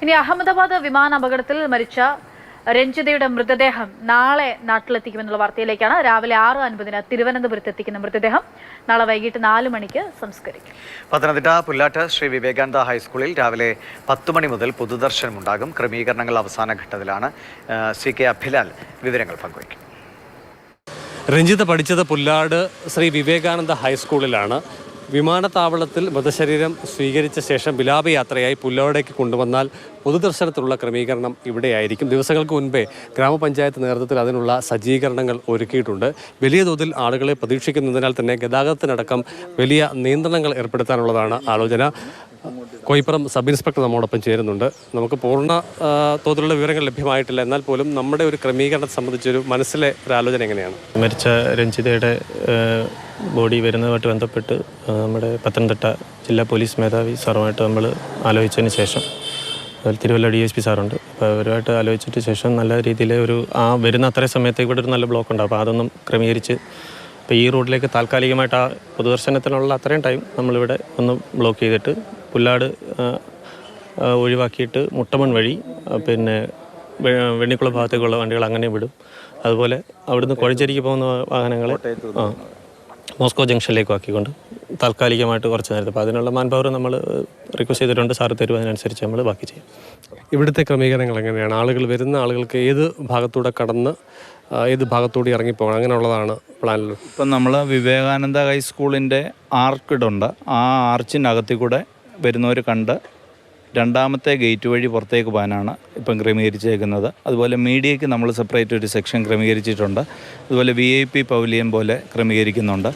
ഇനി അഹമ്മദാബാദ് വിമാന അപകടത്തിൽ മരിച്ച രഞ്ജിതയുടെ മൃതദേഹം നാളെ നാട്ടിലെത്തിക്കുമെന്നുള്ള വാർത്തയിലേക്കാണ്. രാവിലെ 6:50 തിരുവനന്തപുരത്ത് എത്തിക്കുന്ന മൃതദേഹം നാളെ വൈകിട്ട് 4 മണിക്ക് സംസ്കരിക്കും. പത്തനംതിട്ട പുല്ലാട്ട് ശ്രീ വിവേകാനന്ദ ഹൈസ്കൂളിൽ രാവിലെ 10 മണി മുതൽ പൊതുദർശനമുണ്ടാകും. ക്രമീകരണങ്ങൾ അവസാന ഘട്ടത്തിലാണ്. CK അഭിലാൽ വിവരങ്ങൾ പങ്കുവയ്ക്കും. രഞ്ജിത പഠിച്ചത് പുല്ലാട് ശ്രീ വിവേകാനന്ദ ഹൈസ്കൂളിലാണ്. വിമാനത്താവളത്തിൽ മൃതശരീരം സ്വീകരിച്ച ശേഷം വിലാപയാത്രയായി പുല്ലാടേക്ക് കൊണ്ടുവന്നാൽ പൊതുദർശനത്തിനുള്ള ക്രമീകരണം ഇവിടെയായിരിക്കും. ദിവസങ്ങൾക്ക് മുൻപേ ഗ്രാമപഞ്ചായത്ത് നേതൃത്വത്തിൽ അതിനുള്ള സജ്ജീകരണങ്ങൾ ഒരുക്കിയിട്ടുണ്ട്. വലിയ തോതിൽ ആളുകളെ പ്രതീക്ഷിക്കുന്നതിനാൽ തന്നെ ഗതാഗതത്തിനടക്കം വലിയ നിയന്ത്രണങ്ങൾ ഏർപ്പെടുത്താനുള്ളതാണ് ആലോചന. കോയിപ്പുറം സബ് ഇൻസ്പെക്ടർ നമ്മോടൊപ്പം ചേരുന്നുണ്ട്. നമുക്ക് പൂർണ്ണ തോതിലുള്ള വിവരങ്ങൾ ലഭ്യമായിട്ടില്ല, എന്നാൽ പോലും നമ്മുടെ ഒരു ക്രമീകരണം സംബന്ധിച്ചൊരു മനസ്സിലെ ഒരു ആലോചന എങ്ങനെയാണ്? മരിച്ച രഞ്ജിതയുടെ ബോഡി വരുന്നതുമായിട്ട് ബന്ധപ്പെട്ട് നമ്മുടെ പത്തനംതിട്ട ജില്ലാ പോലീസ് മേധാവി സാറുമായിട്ട് നമ്മൾ ആലോചിച്ചതിന് ശേഷം, തിരുവല്ല DSP സാറുണ്ട്, അപ്പോൾ അവരുമായിട്ട് ആലോചിച്ചിട്ട് ശേഷം നല്ല രീതിയിൽ വരുന്ന അത്രയും സമയത്തേക്ക് ഇവിടെ ഒരു നല്ല ബ്ലോക്ക് ഉണ്ടാവും. അപ്പോൾ അതൊന്നും ക്രമീകരിച്ച് ഇപ്പോൾ ഈ റോഡിലേക്ക് താൽക്കാലികമായിട്ട് ആ പൊതുദർശനത്തിനുള്ള അത്രയും ടൈം നമ്മളിവിടെ ഒന്ന് ബ്ലോക്ക് ചെയ്തിട്ട് പുല്ലാട് ഒഴിവാക്കിയിട്ട് മുട്ടമൺ വഴി പിന്നെ വെണ്ണിക്കുളം ഭാഗത്തേക്കുള്ള വണ്ടികൾ അങ്ങനെ വിടും. അതുപോലെ അവിടുന്ന് കോഴഞ്ചേരിക്ക് പോകുന്ന വാഹനങ്ങളെ മോസ്കോ ജംഗ്ഷനിലേക്ക് ആക്കിക്കൊണ്ട് താൽക്കാലികമായിട്ട് കുറച്ച് നേരത്തെ അപ്പോൾ അതിനുള്ള മാൻ പവർ നമ്മൾ റിക്വസ്റ്റ് ചെയ്തിട്ടുണ്ട്. സാറ് തരും, അതിനനുസരിച്ച് നമ്മൾ ബാക്കി ചെയ്യും. ഇവിടുത്തെ ക്രമീകരണങ്ങൾ എങ്ങനെയാണ്? ആളുകൾ വരുന്ന ആളുകൾക്ക് ഏത് ഭാഗത്തൂടെ കടന്ന് ഏത് ഭാഗത്തൂടെ ഇറങ്ങിപ്പോകണം, അങ്ങനെയുള്ളതാണ് പ്ലാനിൽ? ഇപ്പം നമ്മൾ വിവേകാനന്ദ ഹൈസ്കൂളിൻ്റെ ആർക്കിടുണ്ട്. ആ ആർച്ചിനകത്തിൽ കൂടെ വരുന്നവർ കണ്ട് രണ്ടാമത്തെ ഗേറ്റ് വഴി പുറത്തേക്ക് പോകാനാണ് ഇപ്പം ക്രമീകരിച്ചേക്കുന്നത്. അതുപോലെ മീഡിയയ്ക്ക് നമ്മൾ സെപ്പറേറ്റ് ഒരു സെക്ഷൻ ക്രമീകരിച്ചിട്ടുണ്ട്. അതുപോലെ VIP പവലിയൻ പോലെ ക്രമീകരിക്കുന്നുണ്ട്.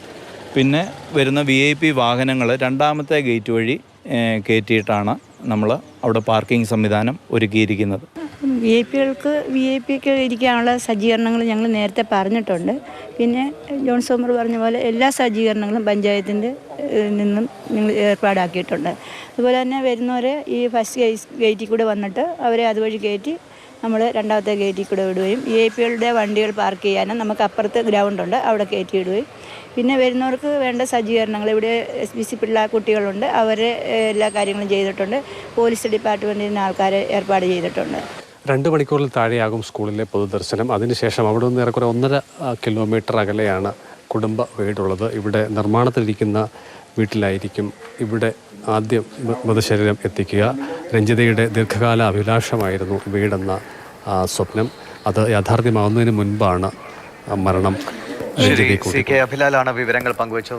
പിന്നെ വരുന്ന VIP വാഹനങ്ങൾ രണ്ടാമത്തെ ഗേറ്റ് വഴി കയറ്റിയിട്ടാണ് നമ്മൾ അവിടെ പാർക്കിംഗ് സംവിധാനം ഒരുക്കിയിരിക്കുന്നത്. VIP ഇരിക്കാനുള്ള സജ്ജീകരണങ്ങൾ ഞങ്ങൾ നേരത്തെ പറഞ്ഞിട്ടുണ്ട്. പിന്നെ ജോൺ സോമർ പറഞ്ഞ പോലെ എല്ലാ സജ്ജീകരണങ്ങളും പഞ്ചായത്തിൻ്റെ നിന്നും ഞങ്ങൾ ഏർപ്പാടാക്കിയിട്ടുണ്ട്. അതുപോലെ തന്നെ വരുന്നവരെ ഈ ഫസ്റ്റ് ഗേറ്റിൽ കൂടെ വന്നിട്ട് അവരെ അതുവഴി കയറ്റി നമ്മൾ രണ്ടാമത്തെ ഗേറ്റിൽ കൂടെ വിടുകയും VIP വണ്ടികൾ പാർക്ക് ചെയ്യാനും നമുക്ക് അപ്പുറത്ത് ഗ്രൗണ്ടുണ്ട്, അവിടെ കയറ്റി വിടുകയും പിന്നെ വരുന്നവർക്ക് വേണ്ട സജ്ജീകരണങ്ങൾ ഇവിടെ SBC പിള്ളേർ കുട്ടികളുണ്ട്, അവരെ എല്ലാ കാര്യങ്ങളും ചെയ്തിട്ടുണ്ട്. പോലീസ് ഡിപ്പാർട്ട്മെൻറ്റിൽ നിന്ന് ആൾക്കാരെ ഏർപ്പാട് ചെയ്തിട്ടുണ്ട്. 2 മണിക്കൂറിൽ താഴെയാകും സ്കൂളിലെ പൊതുദർശനം. അതിനുശേഷം അവിടെ നിന്ന് ഏറെക്കുറെ 1.5 കിലോമീറ്റർ അകലെയാണ് കുടുംബ വീടുള്ളത്. ഇവിടെ നിർമ്മാണത്തിലിരിക്കുന്ന വീട്ടിലായിരിക്കും ഇവിടെ ആദ്യം മൃതശരീരം എത്തിക്കുക. രഞ്ജിതയുടെ ദീർഘകാല അഭിലാഷമായിരുന്നു വീടെന്ന സ്വപ്നം. അത് യാഥാർത്ഥ്യമാവുന്നതിന് മുൻപാണ് മരണം. CK അഭിലാലാണ് വിവരങ്ങൾ പങ്കുവച്ചത്.